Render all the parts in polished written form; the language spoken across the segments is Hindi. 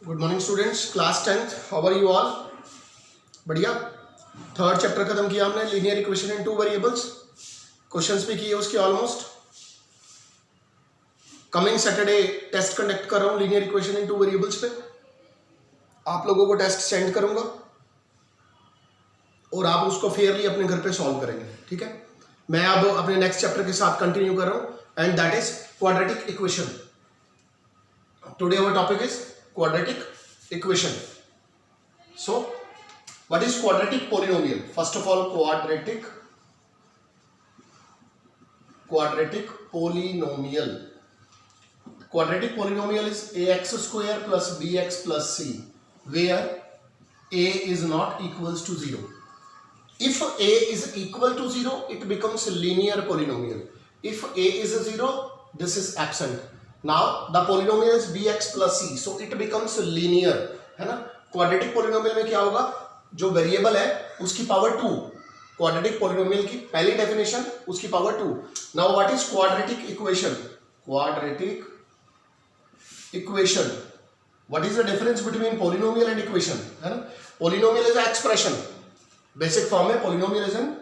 Good morning students, class 10th, how are you all? बढ़िया। थर्ड चैप्टर खत्म किया हमने, linear equation in two variables. Questions भी किए उसके almost. Coming Saturday test conduct कर रहा हूँ linear equation in two variables पे। आप लोगों को टेस्ट सेंड करूंगा और आप उसको फेयरली अपने घर पे सॉल्व करेंगे, ठीक है? मैं अब अपने नेक्स्ट चैप्टर के साथ कंटिन्यू कर रहा हूँ and that is quadratic equation. Today our topic is quadratic equation. So what is quadratic polynomial? First of all, quadratic polynomial. Quadratic polynomial is ax square plus bx plus c where a is not equals to 0. If a is equal to 0, it becomes a linear polynomial. If a is 0, this is absent. Now the polynomial is bx plus c, so it becomes linear, है ना? क्वाड्रेटिक पोलिनोमियल में क्या होगा? जो वेरिएबल है उसकी पावर 2। क्वाड्रेटिक पोलिनोमियल की पहली डेफिनेशन उसकी power 2। Now what is quadratic equation? Quadratic equation, what is the difference between polynomial and equation, है ना? Polynomial is expression, basic form में polynomial is an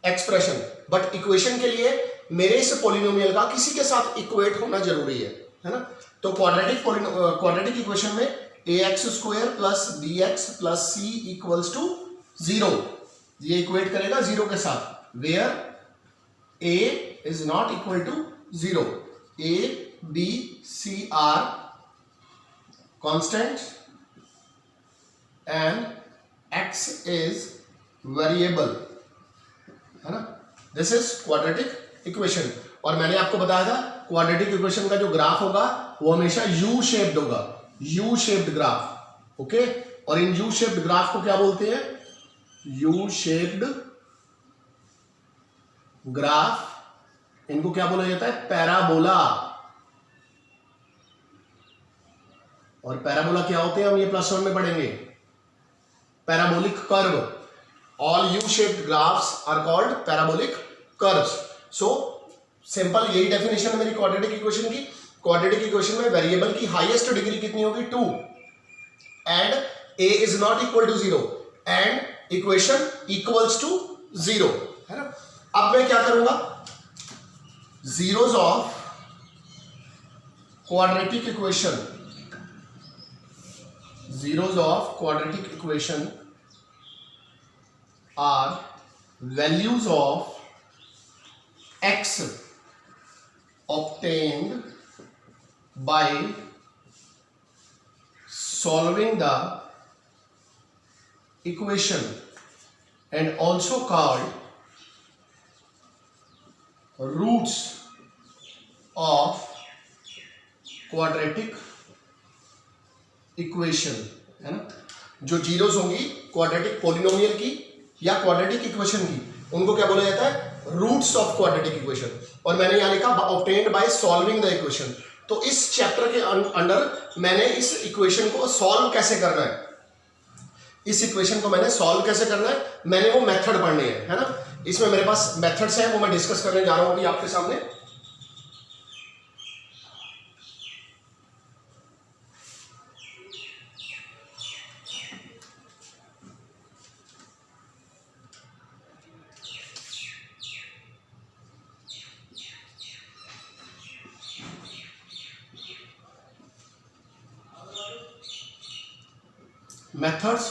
expression, but equation के लिए मेरे इस पोलिनोमियल का किसी के साथ इक्वेट होना जरूरी है ना? तो क्वाड्रेटिक इक्वेशन में ax square plus bx plus c equals to 0, ये इक्वेट करेगा 0 के साथ, where a is not equal to 0। a b c are constant and x is variable, है ना? This is quadratic equation. और मैंने आपको बताया था क्वाड्रेटिक इक्वेशन का जो ग्राफ होगा वो हमेशा यू शेप्ड होगा, यू शेप्ड ग्राफ, ओके? और इन यू शेप्ड ग्राफ को क्या बोलते हैं? यू शेप्ड ग्राफ, इनको क्या बोला जाता है? पैराबोला। और पैराबोला क्या होते हैं हम ये प्लस 1 में पढ़ेंगे। Parabolic curve, all U shaped graphs are called parabolic curves. So simple यही डेफिनेशन है मेरी क्वाड्रेटिक इक्वेशन की। क्वाड्रेटिक इक्वेशन में वेरिएबल की हाईएस्ट डिग्री कितनी होगी? 2 and a is not equal to 0 and equation equals to 0, है ना? अब मैं क्या करूंगा? Zeros of quadratic equation, zeros of quadratic equation are values of x obtained by solving the equation and also called roots of quadratic equation, है ना? जो जीरोस होंगी क्वाड्रेटिक पोलिनोमियल की या क्वाड्रेटिक इक्वेशन की, उनको क्या बोला जाता है? Roots of quadratic equation. और मैंने यहां लिखा obtained by solving the equation. तो इस चैप्टर के अंडर मैंने इस इक्वेशन को सॉल्व कैसे करना है, इस इक्वेशन को मैंने सॉल्व कैसे करना है, मैंने वो मेथड पढ़ने हैं, है ना? इसमें मेरे पास मेथड्स हैं, वो मैं डिस्कस करने जा रहा हूं अभी आपके सामने। Methods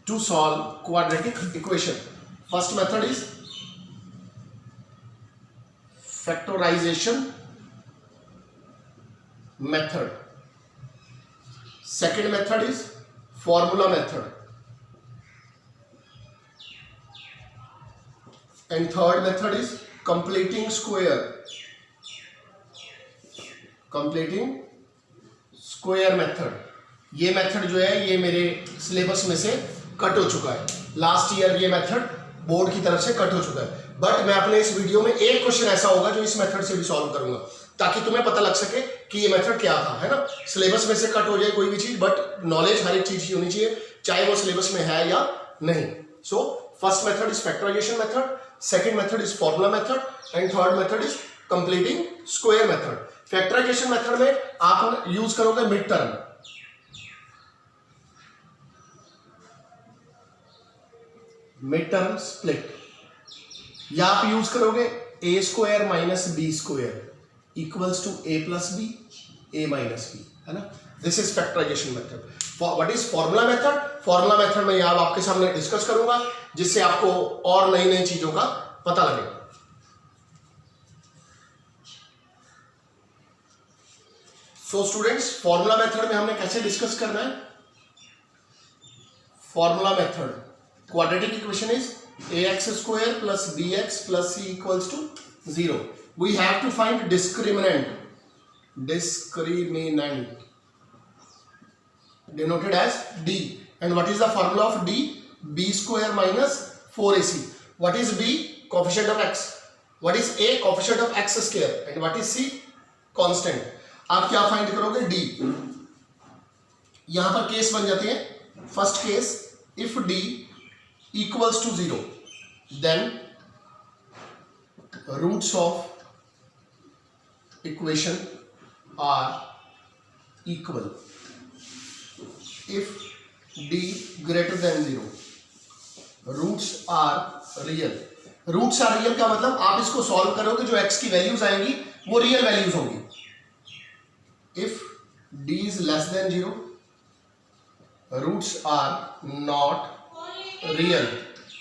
to solve quadratic equation. First method is factorization method. Second method is formula method. And third method is completing square. Completing square method. ये मेथड जो है ये मेरे सिलेबस में से कट हो चुका है। लास्ट ईयर ये मेथड बोर्ड की तरफ से कट हो चुका है, बट मैं अपने इस वीडियो में एक क्वेश्चन ऐसा होगा जो इस मेथड से भी सॉल्व करूंगा, ताकि तुम्हें पता लग सके कि ये मेथड क्या था, है ना? सिलेबस में से कट हो जाए कोई भी चीज, बट नॉलेज हर एक चीज की होनी चाहिए, चाहे वो सिलेबस में है या नहीं। So first method is factorisation method, second method is formula method and third method is completing square method. Factorisation method में आप यूज करोगे mid term, mid term split, या आप यूज करोगे a square minus b square equals to a plus b, a minus b, है ना। This is factorisation method. What is formula method? फॉर्मूला मेथड में यहाँ आपके सामने डिस्कस करूंगा, जिससे आपको और नई नई चीजों का पता लगेगा। सो स्टूडेंट्स, फॉर्मूला मेथड में हमने कैसे डिस्कस करना है? Formula method, quadratic equation is ax square plus bx plus c equals to 0. We have to find discriminant denoted as d. And what is the formula of d? b square minus 4ac. What is b? Coefficient of x. What is a? Coefficient of x square. And what is c? Constant. आप क्या फाइंड करोगे? d. यहां पर केस बन जाते हैं। First case, if d equals to 0, then roots of equation are equal. If d greater than 0, roots are real. roots are real का मतलब आप इसको सॉल्व करोगे, जो x की वैल्यूज आएंगी वो रियल वैल्यूज होंगी। if d is less than 0, roots are not real.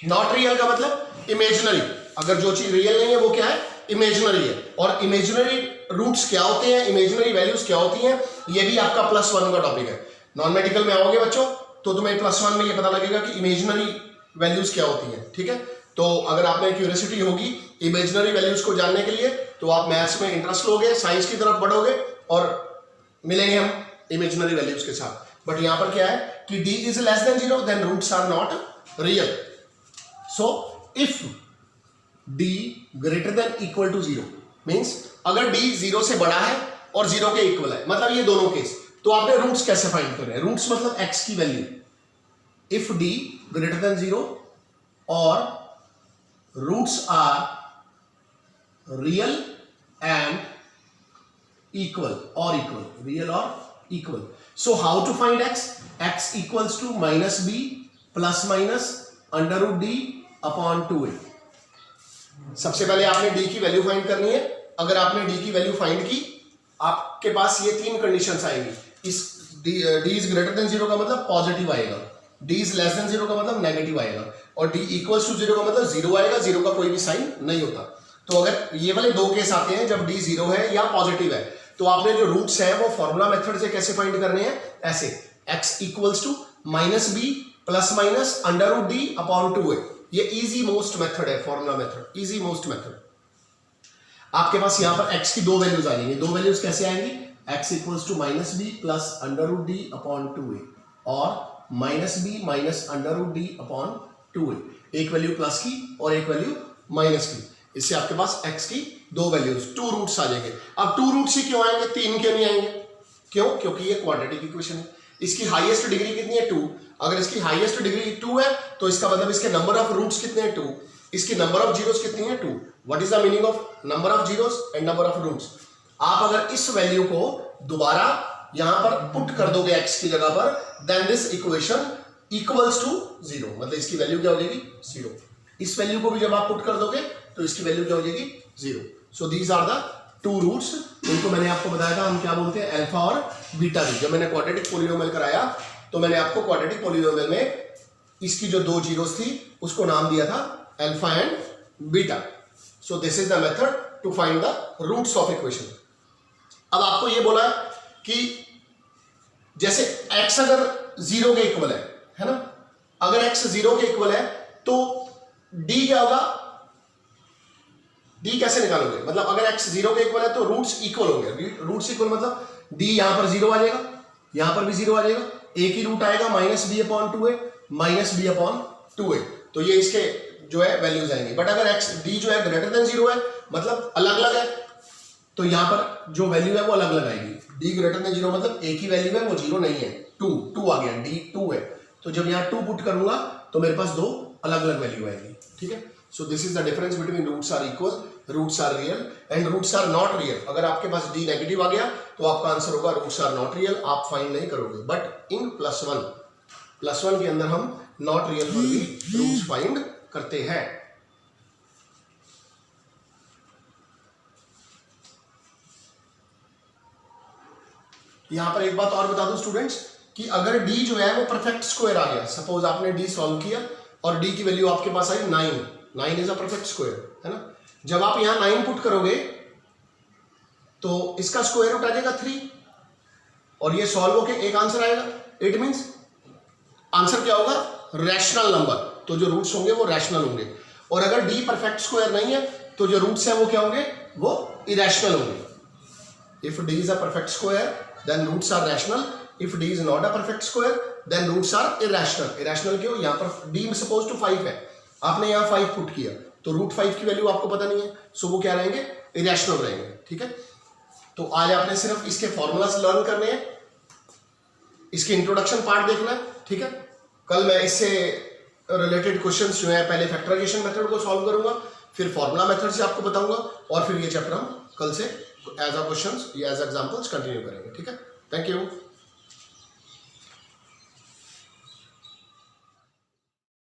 Not real का मतलब इमेजिनरी। अगर जो चीज रियल नहीं है वो क्या है? इमेजिनरी है। और इमेजिनरी रूट्स क्या होते हैं, इमेजिनरी वैल्यूज क्या होती हैं, ये भी आपका +1 का टॉपिक है। नॉन मेडिकल में आओगे बच्चों तो तुम्हें +1 में ये पता लगेगा कि इमेजिनरी वैल्यूज क्या होती हैं, ठीक है। तो अगर आप में क्यूरियोसिटी होगी इमेजिनरी वैल्यूज को जानने के लिए, तो आप मैथ्स में इंटरेस्ट लोगे, साइंस की तरफ बढ़ोगे और मिलेंगे हम इमेजिनरी वैल्यूज के साथ। बट यहां पर क्या है कि d is less than 0, then roots are not real. So if d greater than equal to 0 means अगर d 0 से बड़ा है और 0 के इक्वल है, मतलब ये दोनों केस, तो आपने रूट्स कैसे फाइंड करने हैं? रूट्स मतलब x की value. if d greater than 0 और roots are real and equal or equal, real or equal. So how to find x? x equals to minus b plus minus under root d upon 2a. सबसे पहले आपने d की वैल्यू फाइंड करनी है। अगर आपने d की वैल्यू फाइंड की, आपके पास ये तीन कंडीशंस आएंगी। इस d इज ग्रेटर देन 0 का मतलब पॉजिटिव आएगा, d इज लेस देन 0 का मतलब नेगेटिव आएगा, और d इक्वल्स टू 0 का मतलब 0 आएगा, 0 का कोई भी साइन नहीं होता। तो अगर ये वाले दो केस आते हैं जब d 0 है या पॉजिटिव है, तो आपने जो रूट्स हैं वो फॉर्मूला मेथड से कैसे फाइंड करने हैं? ऐसे, x equals to minus b plus minus under root D upon 2a। ये इजी मोस्ट मेथड है, formula method, easy most method. आपके पास यहां पर x की दो वैल्यूज आ जाएंगी। दो वैल्यूज कैसे आएंगी? x equals to minus b plus under root D upon 2a और minus b minus under root D upon 2a। एक वैल्यू प्लस की और एक वैल्यू माइनस की। इससे आपके पास x की दो वैल्यूज, टू रूट्स आ जाएंगे। अब टू रूट्स ही क्यों आएंगे, तीन क्यों नहीं आएंगे? क्यों? क्योंकि ये क्वाड्रेटिक इक्वेशन है। इसकी हाईएस्ट डिग्री कितनी है? 2। अगर इसकी हाईएस्ट डिग्री 2 है तो इसका मतलब इसके नंबर ऑफ रूट्स कितने हैं? 2। इसकी नंबर ऑफ जीरोस कितनी है? 2। What is the meaning of number of zeros and number of roots? आप अगर इस वैल्यू को दोबारा यहां पर पुट कर दोगे x की जगह पर, then this equation equals to 0, मतलब इसकी वैल्यू क्या हो जाएगी? 0। इस वैल्यू को भी जब आप पुट कर दोगे तो इसकी वैल्यू क्या हो जाएगी? 0। So these are the two roots. इनको मैंने आपको बताया था हम क्या बोलते हैं, अल्फा और बीटा भी। जब मैंने क्वाड्रेटिक पॉलिनोमियल कराया तो मैंने आपको क्वाड्रेटिक पॉलिनोमियल में इसकी जो दो जीरोस थी उसको नाम दिया था alpha and beta. So this is the method to find the roots of equation. अब आपको ये बोला कि जैसे x अगर 0 के इक्वल है ना, अगर x 0 के इक्वल है तो d क्या होगा? d कैसे निकालोगे? मतलब अगर x 0 के इक्वल है तो रूट्स इक्वल होंगे। रूट्स इक्वल मतलब d यहां पर 0 आ जाएगा, यहां पर भी 0 आ जाएगा, एक ही रूट आएगा minus b upon 2a minus b upon 2a। तो ये इसके जो है वैल्यूज आएंगे। बट अगर x d जो है ग्रेटर देन 0 है, मतलब अलग अलग है, तो यहां पर जो वैल्यू है वो अलग अलग आएगी। d ग्रेटर देन 0 मतलब एक ही वैल्यू है, वो 0 नहीं है, 2 आ गया, d 2 है। तो जब यहां 2 पुट करूंगा तो मेरे पास दो अलग अलग वैल्यू आएगी, ठीक है। So this is the difference between roots are equal, roots are real and roots are not real. अगर आपके पास d नेगेटिव आ गया तो आपका आंसर होगा रूट्स आर नॉट रियल, आप फाइंड नहीं करोगे। बट इन +1 के अंदर हम नॉट रियल पर भी रूट्स फाइंड करते हैं। यहां पर एक बात और बता दूं स्टूडेंट्स कि अगर d जो है वो परफेक्ट स्क्वायर आ गया, सपोज आपने d सॉल्व किया और d की वैल्यू आपके पास आई 9 इज अ परफेक्ट स्क्वायर, है ना। जब आप यहां 9 पुट करोगे तो इसका स्क्वायर रूट आ जाएगा 3 और ये सॉल्व होके एक आंसर आएगा। इट मींस आंसर क्या होगा, रैशनल नंबर। तो जो रूट्स होंगे वो रैशनल होंगे, और अगर d परफेक्ट स्क्वायर नहीं है तो जो रूट्स हैं वो क्या होंगे, वो इरेशनल होंगे। If d is a perfect square then roots are rational. If d is not a perfect square then roots are irrational. irrational क्यों, यहाँ पर d suppose to 5 है, आपने यहाँ 5 पुट किया तो रूट 5 की वैल्यू आपको पता नहीं है, सो वो क्या रहेंगे, irrational रहेंगे। ठीक है, तो आज आपने सिर्फ इसके फॉर्मूलास लर्न करने हैं, इसके इंट्रोडक्शन पार्ट देखना है। ठीक है, कल मैं इससे रिलेटेड क्वेश्चंस जो है पहले फैक्टराइजेशन मेथड को सॉल्व करूंगा, फिर फॉर्मूला मेथड से आपको बताऊंगा, और फिर ये चैप्टर हम कल से एज अ क्वेश्चंस या एज एग्जांपल्स कंटिन्यू करेंगे। ठीक है, थैंक यू।